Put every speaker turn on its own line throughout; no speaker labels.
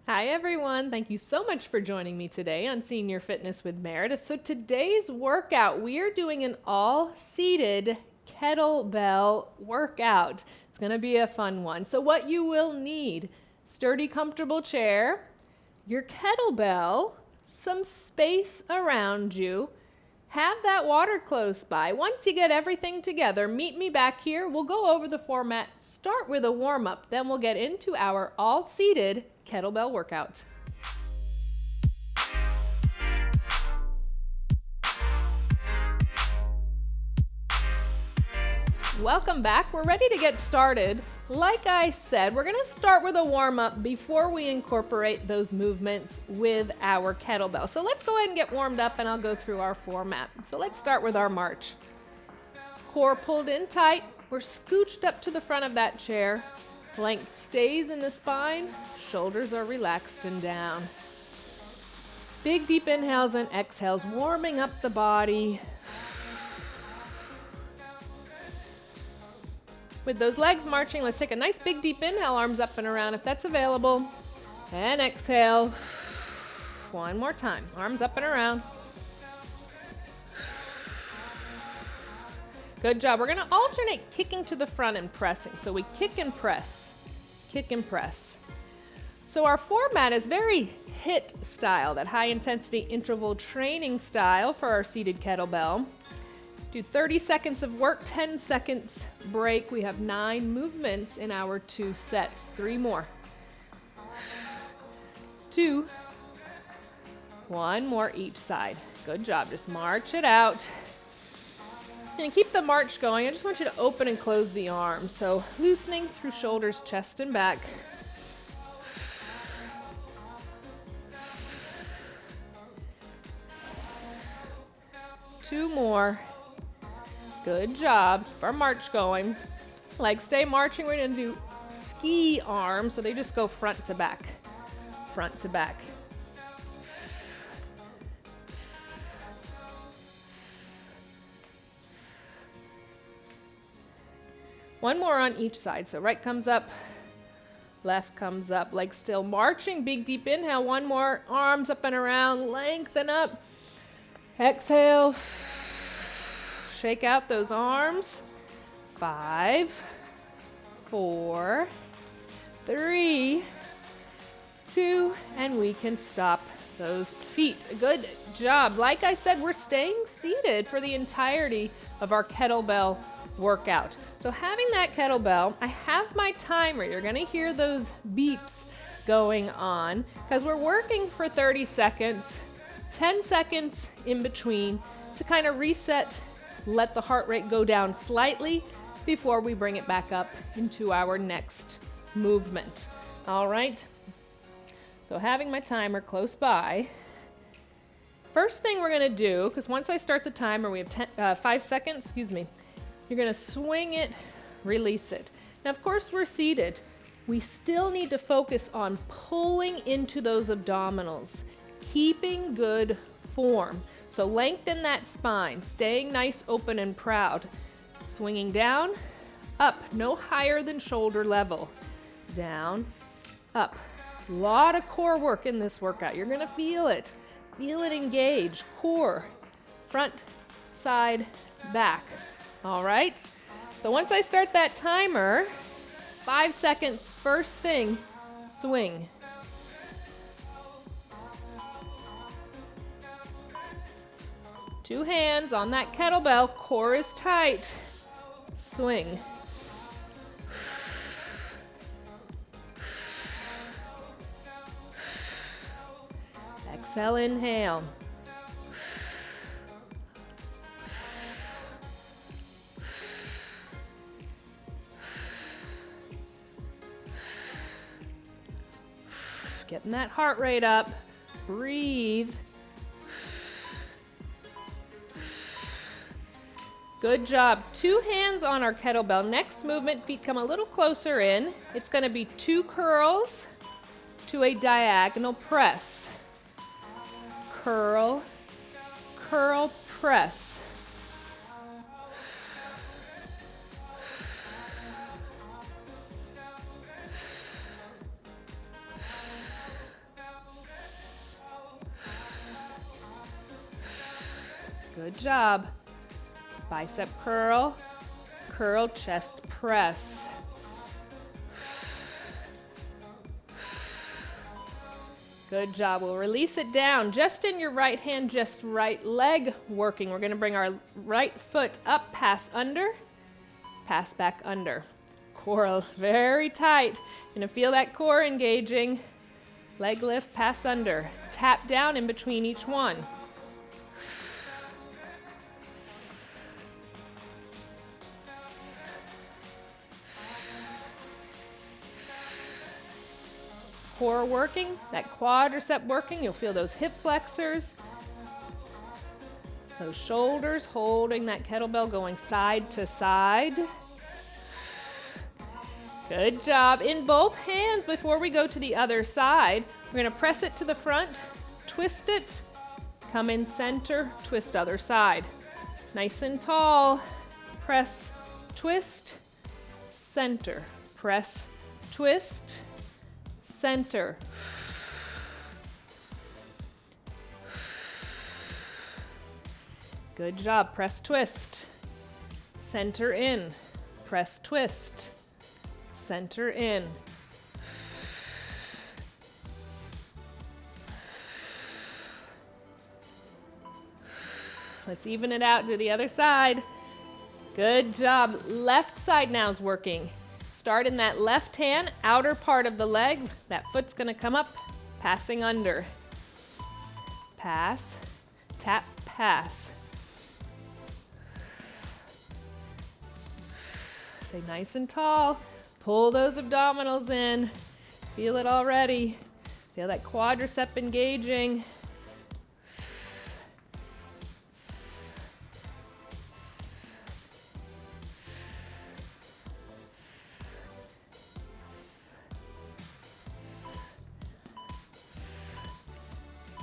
Hi everyone, thank you so much for joining me today on Senior Fitness with Meredith. So today's workout, we are doing an all-seated kettlebell workout. It's gonna be a fun one. So what you will need, sturdy, comfortable chair, your kettlebell, some space around you, have that water close by. Once you get everything together, meet me back here. We'll go over the format, start with a warm-up, then we'll get into our all-seated kettlebell workout. Welcome back. We're ready to get started. Like I said, we're going to start with a warm-up before we incorporate those movements with our kettlebell. So let's go ahead and get warmed up and I'll go through our format. So let's start with our march. Core pulled in tight. We're scooched up to the front of that chair. Length stays in the spine. Shoulders are relaxed and down. Big deep inhales and exhales, warming up the body. With those legs marching, let's take a nice big deep inhale, arms up and around if that's available. And exhale. One more time, arms up and around. Good job. We're gonna alternate kicking to the front and pressing. So we kick and press, kick and press. So our format is very HIIT style, that high intensity interval training style for our seated kettlebell. Do 30 seconds of work, 10 seconds break. We have 9 movements in our 2 sets. 3 more. 2. 1 more each side. Good job. Just march it out. And keep the march going. I just want you to open and close the arms. So loosening through shoulders, chest, and back. Two more. Good job. Keep our march going. Legs stay marching. We're going to do ski arms. So they just go front to back. Front to back. One more on each side. So right comes up, left comes up. Legs still marching. Big deep inhale. One more. Arms up and around. Lengthen up. Exhale. Shake out those arms. 5, 4, 3, 2, and we can stop those feet. Good job. Like I said, we're staying seated for the entirety of our kettlebell workout. So having that kettlebell, I have my timer. You're going to hear those beeps going on because we're working for 30 seconds, 10 seconds in between to kind of reset. Let the heart rate go down slightly before we bring it back up into our next movement. All right. So having my timer close by. First thing we're going to do, because once I start the timer, we have 5 seconds, you're going to swing it, release it. Now, of course, we're seated. We still need to focus on pulling into those abdominals, keeping good form. So lengthen that spine, staying nice, open, and proud. Swinging down, up, no higher than shoulder level. Down, up. A lot of core work in this workout. You're gonna feel it. Feel it engage. Core, front, side, back. All right? So once I start that timer, 5 seconds, first thing, swing. Two hands on that kettlebell, core is tight. Swing. Exhale, inhale. Getting that heart rate up. Breathe. Good job. 2 hands on our kettlebell. Next movement, feet come a little closer in. It's going to be 2 curls to a diagonal press. Curl, curl, press. Good job. Bicep curl, curl, chest press. Good job. We'll release it down. Just in your right hand, just right leg working. We're going to bring our right foot up, pass under, pass back under. Core very tight. You're going to feel that core engaging. Leg lift, pass under. Tap down in between each one. Core working, that quadricep working. You'll feel those hip flexors, those shoulders holding that kettlebell going side to side. Good job. In both hands, before we go to the other side, we're going to press it to the front, twist it, come in center, twist other side. Nice and tall. Press, twist, center. Press, twist, center. Good job. Press, twist. Center in. Press, twist. Center in. Let's even it out to the other side. Good job. Left side now is working. Start in that left hand, outer part of the leg. That foot's going to come up, passing under. Pass, tap, pass. Stay nice and tall. Pull those abdominals in. Feel it already. Feel that quadricep engaging.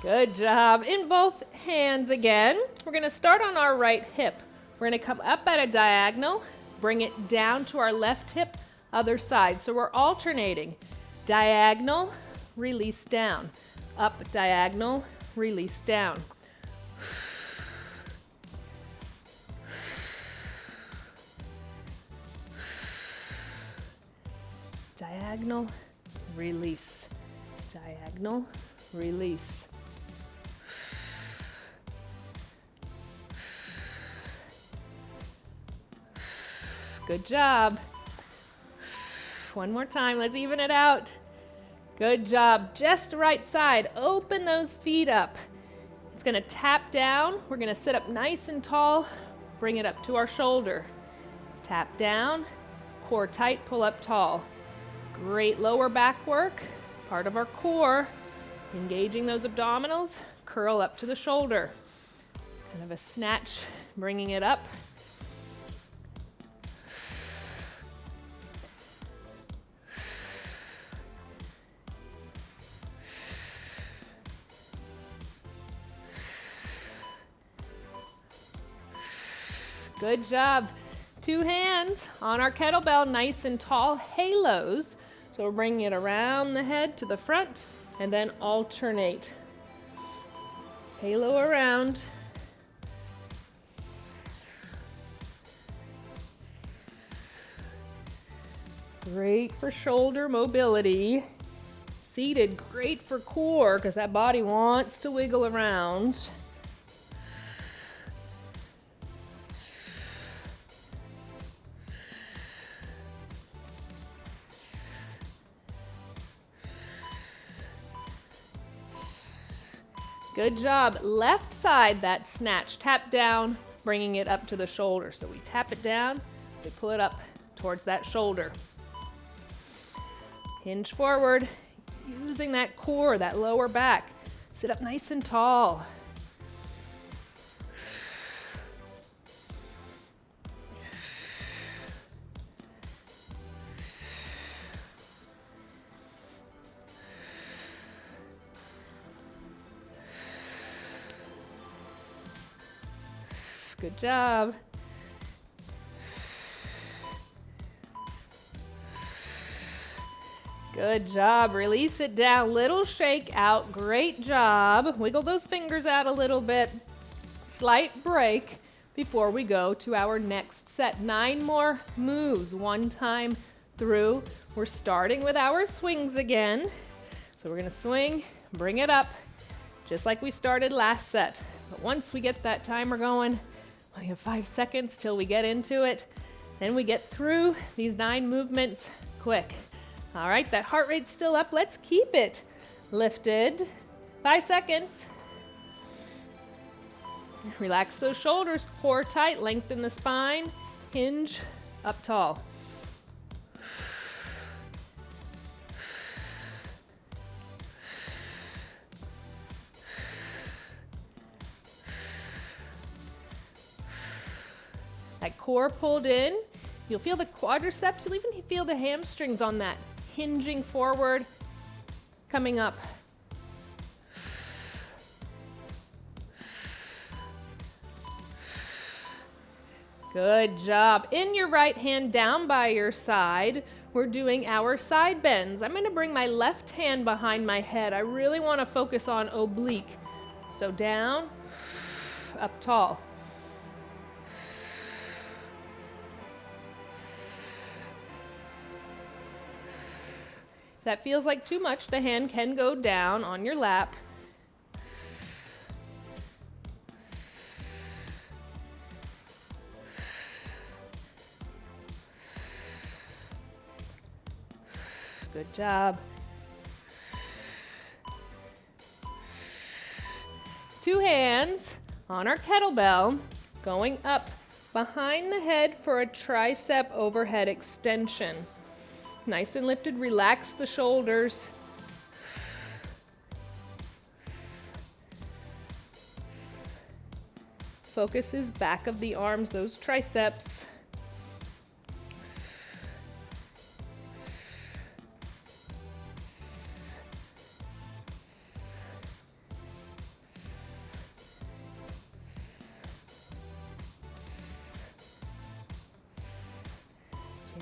Good job. In both hands again. We're going to start on our right hip. We're going to come up at a diagonal, bring it down to our left hip, other side. So we're alternating. Diagonal, release down. Up, diagonal, release down. Diagonal, release. Diagonal, release. Good job. One more time. Let's even it out. Good job. Just right side. Open those feet up. It's going to tap down. We're going to sit up nice and tall. Bring it up to our shoulder. Tap down. Core tight. Pull up tall. Great lower back work. Part of our core. Engaging those abdominals. Curl up to the shoulder. Kind of a snatch. Bringing it up. Good job. Two hands on our kettlebell, nice and tall, halos. So we're bringing it around the head to the front and then alternate. Halo around. Great for shoulder mobility. Seated, great for core because that body wants to wiggle around. Good job. Left side, that snatch. Tap down, bringing it up to the shoulder. So we tap it down, we pull it up towards that shoulder. Hinge forward, using that core, that lower back. Sit up nice and tall. Good job. Good job. Release it down. Little shake out. Great job. Wiggle those fingers out a little bit. slight break before we go to our next set. 9 more moves, one time through. We're starting with our swings again. So we're gonna swing, bring it up, just like we started last set. But once we get that timer going, we have 5 seconds till we get into it. Then we get through these 9 movements quick. All right, that heart rate's still up. Let's keep it lifted. 5 seconds. Relax those shoulders, core tight, lengthen the spine, hinge up tall. That core pulled in. You'll feel the quadriceps, you'll even feel the hamstrings on that, hinging forward, coming up. Good job. In your right hand down by your side, we're doing our side bends. I'm gonna bring my left hand behind my head. I really wanna focus on oblique. So down, up tall. If that feels like too much, the hand can go down on your lap. Good job. 2 hands on our kettlebell, going up behind the head for a tricep overhead extension. Nice and lifted, relax the shoulders. Focus is back of the arms, those triceps.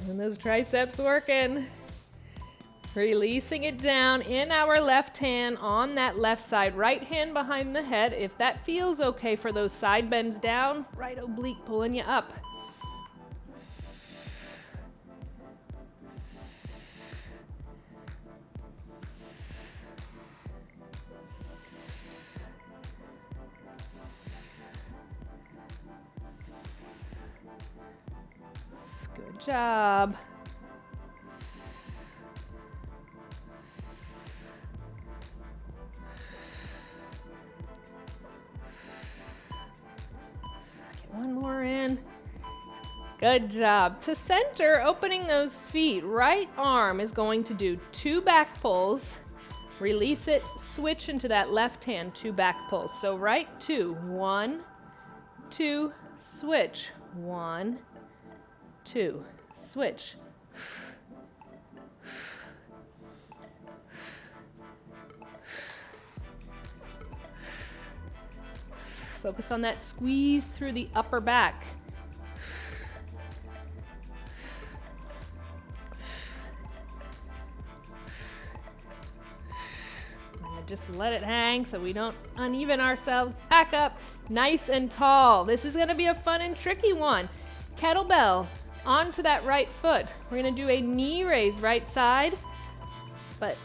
And those triceps working. Releasing it down in our left hand on that left side. Right hand behind the head. If that feels okay for those side bends down, right oblique pulling you up. Good job. Get one more in. Good job. To center, opening those feet. Right arm is going to do 2 back pulls. Release it, switch into that left hand, 2 back pulls. So right 2, 1, 2, switch, 1, 2, switch. Focus on that squeeze through the upper back. Just let it hang so we don't uneven ourselves. Back up, nice and tall. This is gonna be a fun and tricky one. Kettlebell onto that right foot. We're gonna do a knee raise right side, but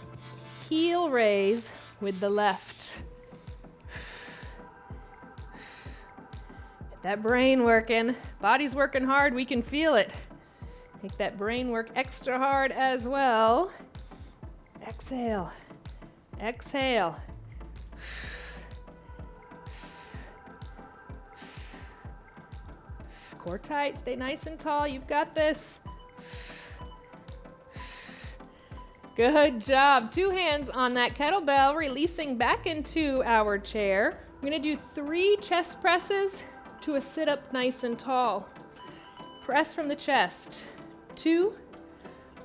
heel raise with the left. Get that brain working. Body's working hard, we can feel it. Make that brain work extra hard as well. Exhale. Exhale. Core tight, stay nice and tall. You've got this. Good job. 2 hands on that kettlebell, releasing back into our chair. We're gonna do 3 chest presses to a sit-up nice and tall. Press from the chest. 2,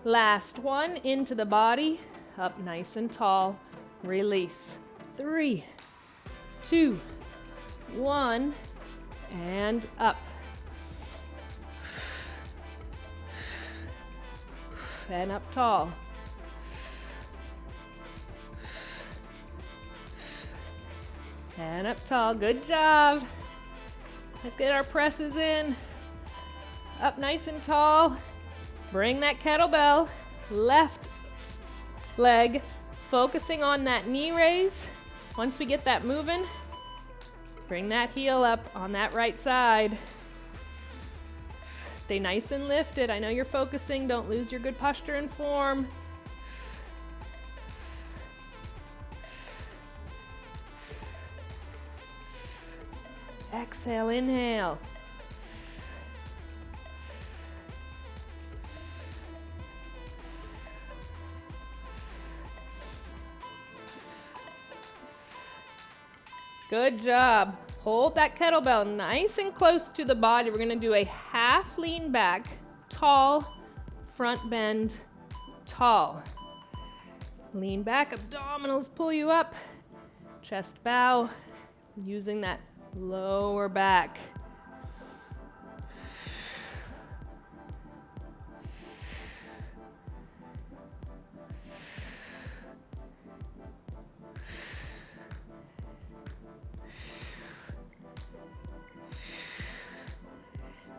last 1 into the body, up nice and tall. Release. 3, 2, 1, and up. And up tall. And up tall. Good job. Let's get our presses in. Up nice and tall. Bring that kettlebell. Left leg, focusing on that knee raise. Once we get that moving, bring that heel up on that right side. Stay nice and lifted. I know you're focusing. Don't lose your good posture and form. Exhale, inhale. Good job. Hold that kettlebell nice and close to the body. We're going to do a half lean back, tall, front bend, tall. Lean back, abdominals pull you up, chest bow, using that lower back.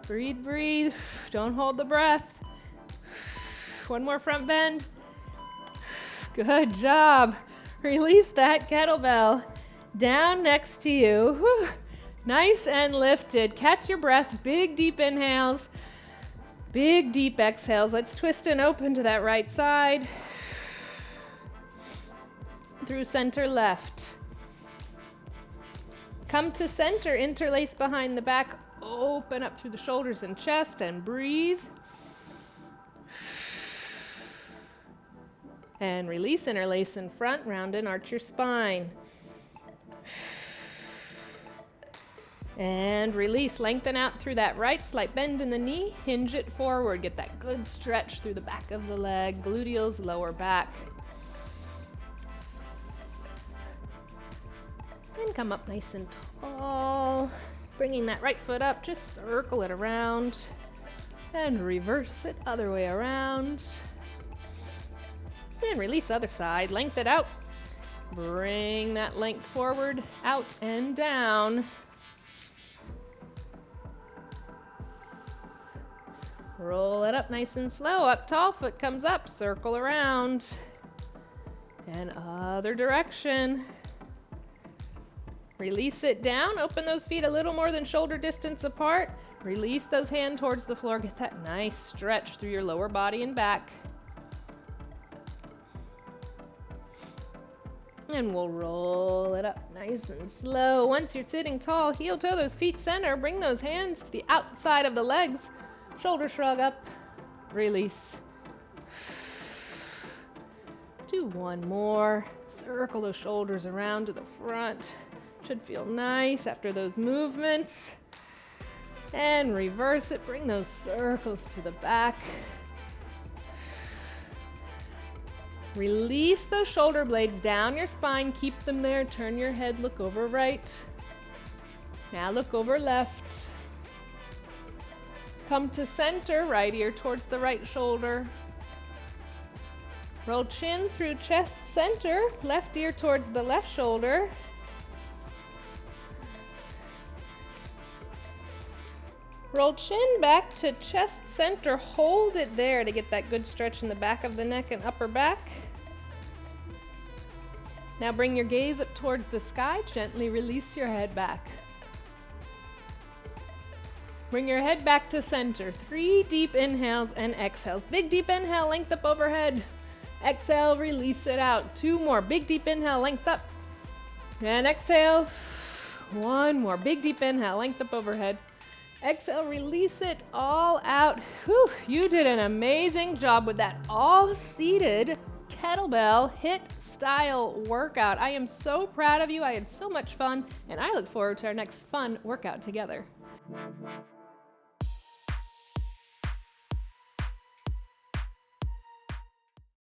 Breathe, breathe. Don't hold the breath. One more front bend. Good job. Release that kettlebell. Down next to you. Whew. Nice and lifted. Catch your breath. Big, deep inhales. Big, deep exhales. Let's twist and open to that right side. Through center left. Come to center. Interlace behind the back. Open up through the shoulders and chest and breathe. And release, interlace in front, round and arch your spine. And release, lengthen out through that right, slight bend in the knee, hinge it forward. Get that good stretch through the back of the leg, gluteals, lower back. And come up nice and tall. Bringing that right foot up, just circle it around and reverse it other way around. And release other side, length it out. Bring that length forward, out and down. Roll it up nice and slow, up tall, foot comes up, circle around. And other direction. Release it down, open those feet a little more than shoulder distance apart. Release those hands towards the floor, get that nice stretch through your lower body and back. And we'll roll it up nice and slow. Once you're sitting tall, heel toe those feet center, bring those hands to the outside of the legs. Shoulder shrug up, release. Do one more. Circle those shoulders around to the front. Should feel nice after those movements. And reverse it, bring those circles to the back. Release those shoulder blades down your spine, keep them there, turn your head, look over right. Now look over left. Come to center, right ear towards the right shoulder. Roll chin through chest center, left ear towards the left shoulder. Roll chin back to chest center, hold it there to get that good stretch in the back of the neck and upper back. Now bring your gaze up towards the sky, gently release your head back. Bring your head back to center. 3 deep inhales and exhales. Big deep inhale, length up overhead. Exhale, release it out. 2 more, big deep inhale, length up. And exhale. 1 more, big deep inhale, length up overhead. Exhale, release it all out. Whew, you did an amazing job with that all seated kettlebell HIIT style workout. I am so proud of you. I had so much fun, and I look forward to our next fun workout together.